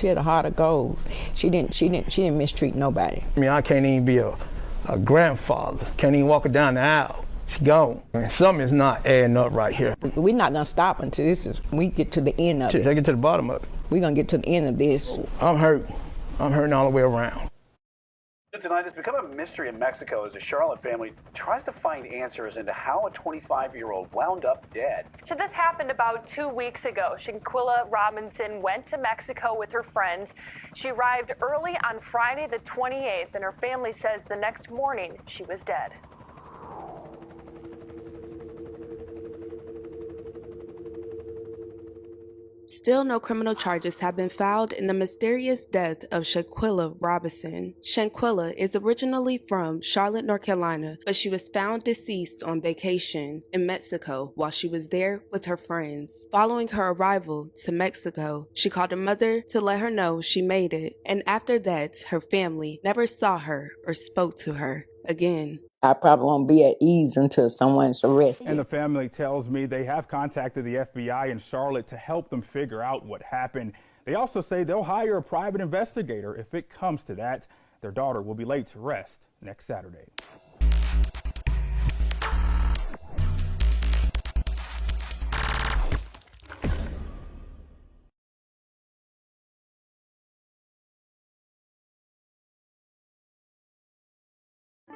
She had a heart of gold. She didn't mistreat nobody. I mean, I can't even be a grandfather. Can't even walk her down the aisle. She gone. And something is not adding up right here. We're not gonna stop until we get to the end of it. Take it to the bottom of it. We're gonna get to the end of this. I'm hurt. I'm hurting all the way around. Tonight, it's become a mystery in Mexico as the Charlotte family tries to find answers into how a 25-year-old wound up dead. So this happened about 2 weeks ago. Shanquilla Robinson went to Mexico with her friends. She arrived early on Friday the 28th, and her family says the next morning she was dead. Still no criminal charges have been filed in the mysterious death of Shanquilla Robinson. Shanquilla is originally from Charlotte, North Carolina, but she was found deceased on vacation in Mexico while she was there with her friends. Following her arrival to Mexico, she called her mother to let her know she made it, and after that, her family never saw her or spoke to her again. I probably won't be at ease until someone's arrested. And the family tells me they have contacted the FBI in Charlotte to help them figure out what happened. They also say they'll hire a private investigator if it comes to that. Their daughter will be laid to rest next Saturday.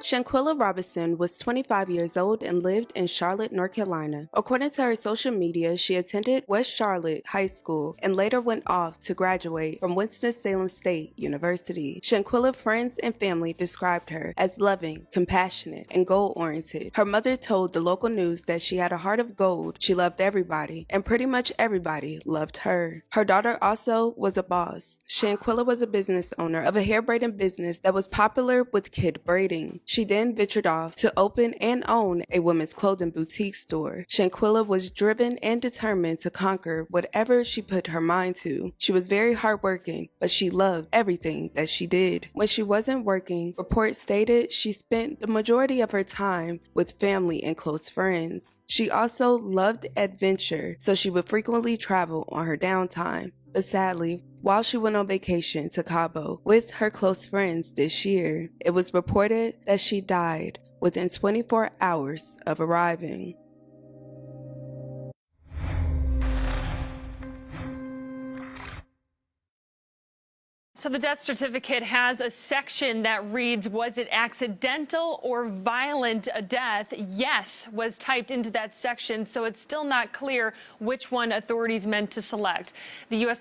Shanquilla Robinson was 25 years old and lived in Charlotte, North Carolina. According to her social media, she attended West Charlotte High School and later went off to graduate from Winston-Salem State University. Shanquilla's friends and family described her as loving, compassionate, and goal-oriented. Her mother told the local news that she had a heart of gold, she loved everybody, and pretty much everybody loved her. Her daughter also was a boss. Shanquilla was a business owner of a hair braiding business that was popular with kid braiding. She then ventured off to open and own a women's clothing boutique store. Shanquilla was driven and determined to conquer whatever she put her mind to. She was very hardworking, but she loved everything that she did. When she wasn't working, reports stated she spent the majority of her time with family and close friends. She also loved adventure, so she would frequently travel on her downtime. But sadly, while she went on vacation to Cabo with her close friends this year, it was reported that she died within 24 hours of arriving. So the death certificate has a section that reads, was it accidental or violent death? Yes was typed into that section, so it's still not clear which one authorities meant to select. The U.S.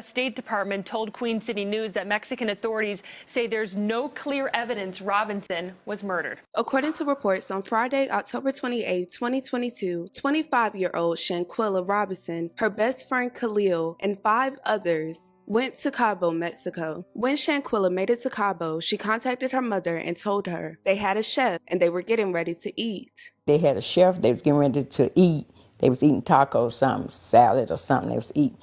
State Department told Queen City News that Mexican authorities say there's no clear evidence Robinson was murdered. According to reports on Friday, October 28, 2022, 25-year-old Shanquilla Robinson, her best friend Khalil, and 5 others went to Cabo, Mexico. When Shanquilla made it to Cabo, she contacted her mother and told her they had a chef and they were getting ready to eat. They had a chef. They was getting ready to eat. They was eating tacos, something, salad or something they was eating.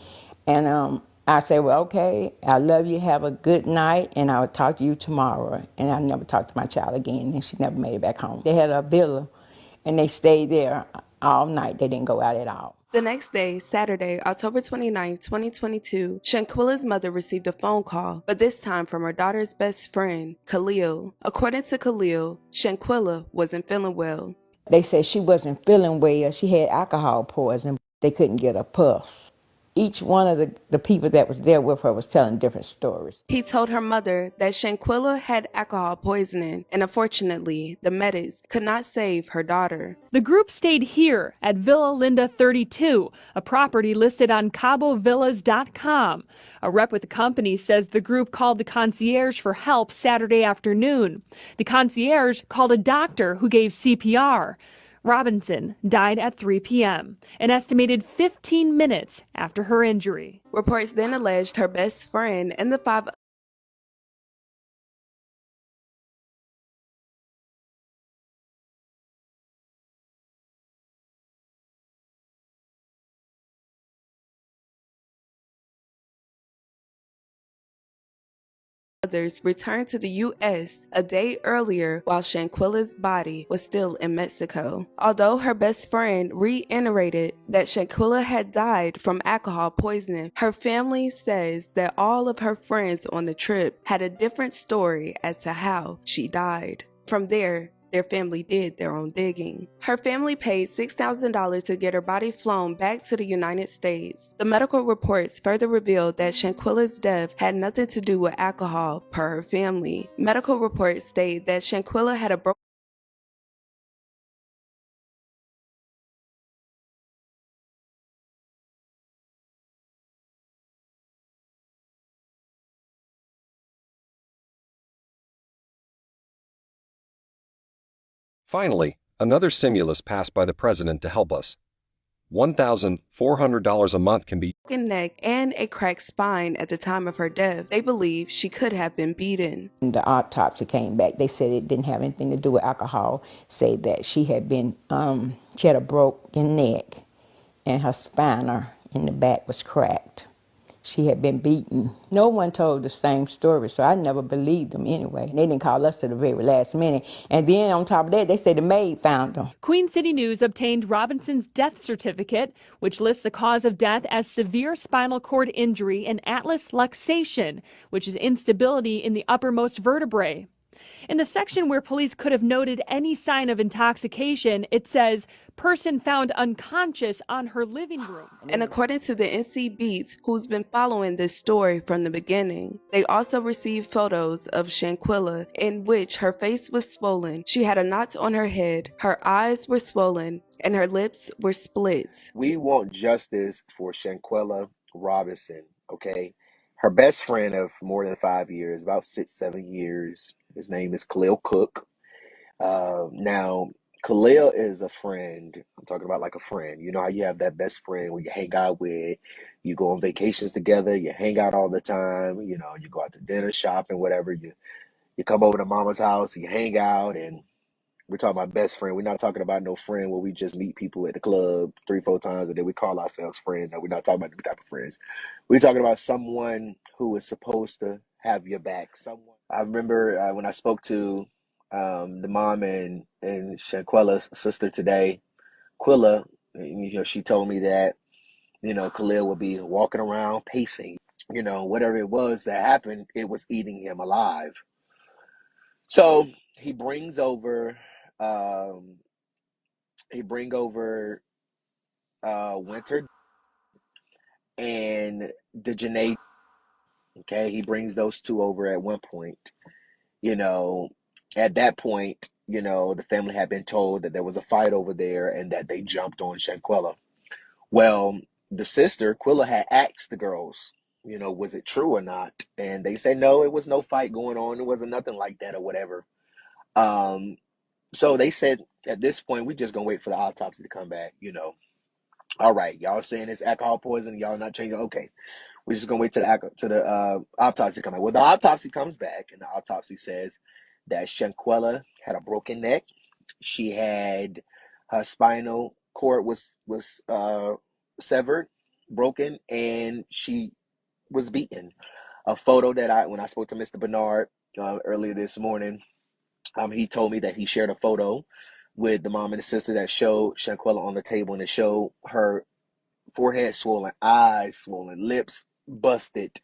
And I said, well, okay, I love you. Have a good night, and I will talk to you tomorrow. And I never talked to my child again, and she never made it back home. They had a villa, and they stayed there all night. They didn't go out at all. The next day, Saturday, October 29, 2022, Shanquilla's mother received a phone call, but this time from her daughter's best friend, Khalil. According to Khalil, Shanquilla wasn't feeling well. They said she wasn't feeling well. She had alcohol poisoning. They couldn't get a pulse. Each one of the people that was there with her was telling different stories. He told her mother that Shanquilla had alcohol poisoning, and unfortunately, the medics could not save her daughter. The group stayed here at Villa Linda 32, a property listed on CaboVillas.com. A rep with the company says the group called the concierge for help Saturday afternoon. The concierge called a doctor who gave CPR. Robinson died at 3 p.m., an estimated 15 minutes after her injury. Reports then alleged her best friend and the 5 Others returned to the U.S. a day earlier while Shanquilla's body was still in Mexico. Although her best friend reiterated that Shanquilla had died from alcohol poisoning, her family says that all of her friends on the trip had a different story as to how she died. From there, their family did their own digging. Her family paid $6,000 to get her body flown back to the United States. The medical reports further revealed that Shanquilla's death had nothing to do with alcohol, per her family. Medical reports state that Shanquilla had a broken Finally, another stimulus passed by the president to help us. $1,400 a month can be neck and a cracked spine at the time of her death. They believe she could have been beaten. The autopsy came back. They said it didn't have anything to do with alcohol. Say that she had been, she had a broken neck, and her spine in the back was cracked. She had been beaten. No one told the same story, so I never believed them anyway. They didn't call us to the very last minute. And then on top of that, they said the maid found them. Queen City News obtained Robinson's death certificate, which lists the cause of death as severe spinal cord injury and atlas luxation, which is instability in the uppermost vertebrae. In the section where police could have noted any sign of intoxication, it says, person found unconscious on her living room. And according to the NC Beats, who's been following this story from the beginning, they also received photos of Shanquilla in which her face was swollen, she had a knot on her head, her eyes were swollen, and her lips were split. We want justice for Shanquilla Robinson, okay? Her best friend of more than 5 years, about 6, 7 years. His name is Khalil Cook. Now, Khalil is a friend. I'm talking about like a friend. You know how you have that best friend where you hang out with, you go on vacations together, you hang out all the time, you know, you go out to dinner, shopping, whatever. You come over to mama's house, you hang out, and we're talking about best friend. We're not talking about no friend where we just meet people at the club 3, 4 times and then we call ourselves friends. No, we're not talking about them type of friends. We're talking about someone who is supposed to have your back. Someone. I remember when I spoke to the mom and Shanquilla's sister today, Quilla. You know, she told me that Khalil would be walking around pacing. Whatever it was that happened, it was eating him alive. So he brings over um, Winter and Dejanay. Okay, he brings those two over at one point. You know, at that point, the family had been told that there was a fight over there and that they jumped on Shanquella. Well, the sister, Quilla, had asked the girls, was it true or not? And they said no, it was no fight going on. It wasn't nothing like that or whatever. Um, so they said at this point, we just gonna wait for the autopsy to come back. All right, y'all saying it's alcohol poisoning, y'all not changing. Okay, we're just gonna wait till the autopsy to come back. Well, the autopsy comes back, and the autopsy says that Shanquella had a broken neck. She had her spinal cord was severed, broken, and she was beaten. A photo that when I spoke to Mr. Bernard earlier this morning, he told me that he shared a photo with the mom and the sister that showed Shanquella on the table, and it showed her forehead swollen, eyes swollen, lips busted,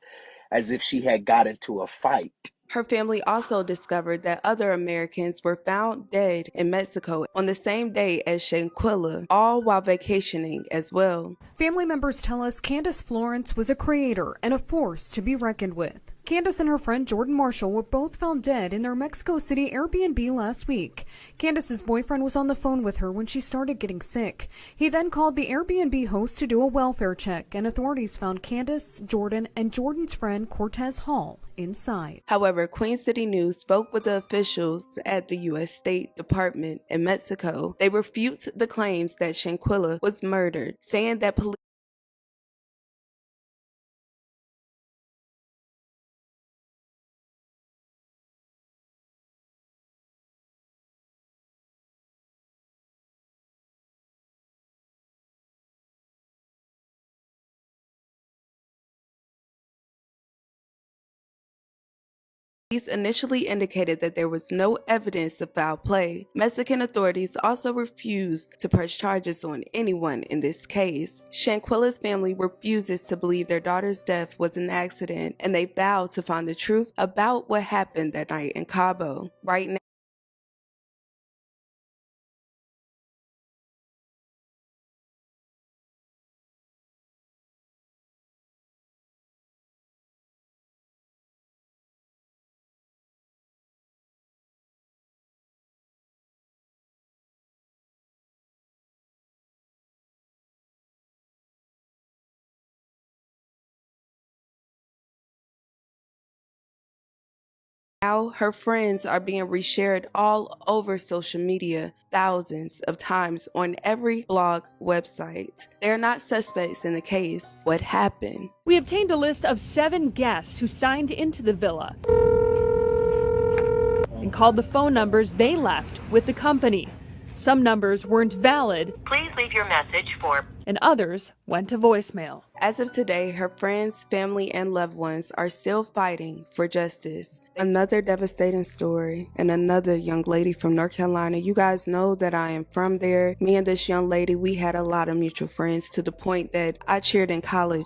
as if she had got into a fight. Her family also discovered that other Americans were found dead in Mexico on the same day as Shanquilla, all while vacationing as well. Family members tell us Candace Florence was a creator and a force to be reckoned with. Candace and her friend Jordan Marshall were both found dead in their Mexico City Airbnb last week. Candace's boyfriend was on the phone with her when she started getting sick. He then called the Airbnb host to do a welfare check, and authorities found Candace, Jordan, and Jordan's friend Cortez Hall inside. However, Queen City News spoke with the officials at the U.S. State Department in Mexico. They refute the claims that Shanquilla was murdered, saying that police Police initially indicated that there was no evidence of foul play. Mexican authorities also refused to press charges on anyone in this case. Shanquilla's family refuses to believe their daughter's death was an accident, and they vow to find the truth about what happened that night in Cabo. Right now, her friends are being reshared all over social media, thousands of times on every blog website. They're not suspects in the case. What happened? We obtained a list of 7 guests who signed into the villa and called the phone numbers they left with the company. Some numbers weren't valid. Please leave your message for... and others went to voicemail. As of today, her friends, family, and loved ones are still fighting for justice. Another devastating story, and another young lady from North Carolina. You guys know that I am from there. Me and this young lady, we had a lot of mutual friends to the point that I cheered in college.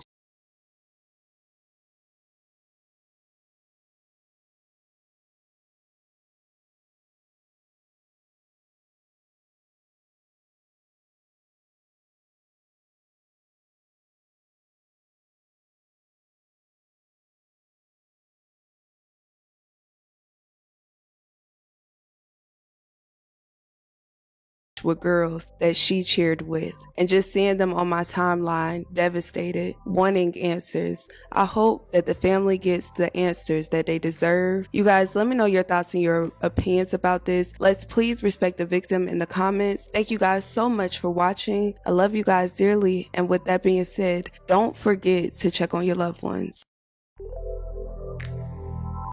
With girls that she cheered with, and just seeing them on my timeline devastated, wanting answers. I hope that the family gets the answers that they deserve. You guys, let me know your thoughts and your opinions about this. Let's please respect the victim in the comments. Thank you guys so much for watching. I love you guys dearly, and with that being said, don't forget to check on your loved ones.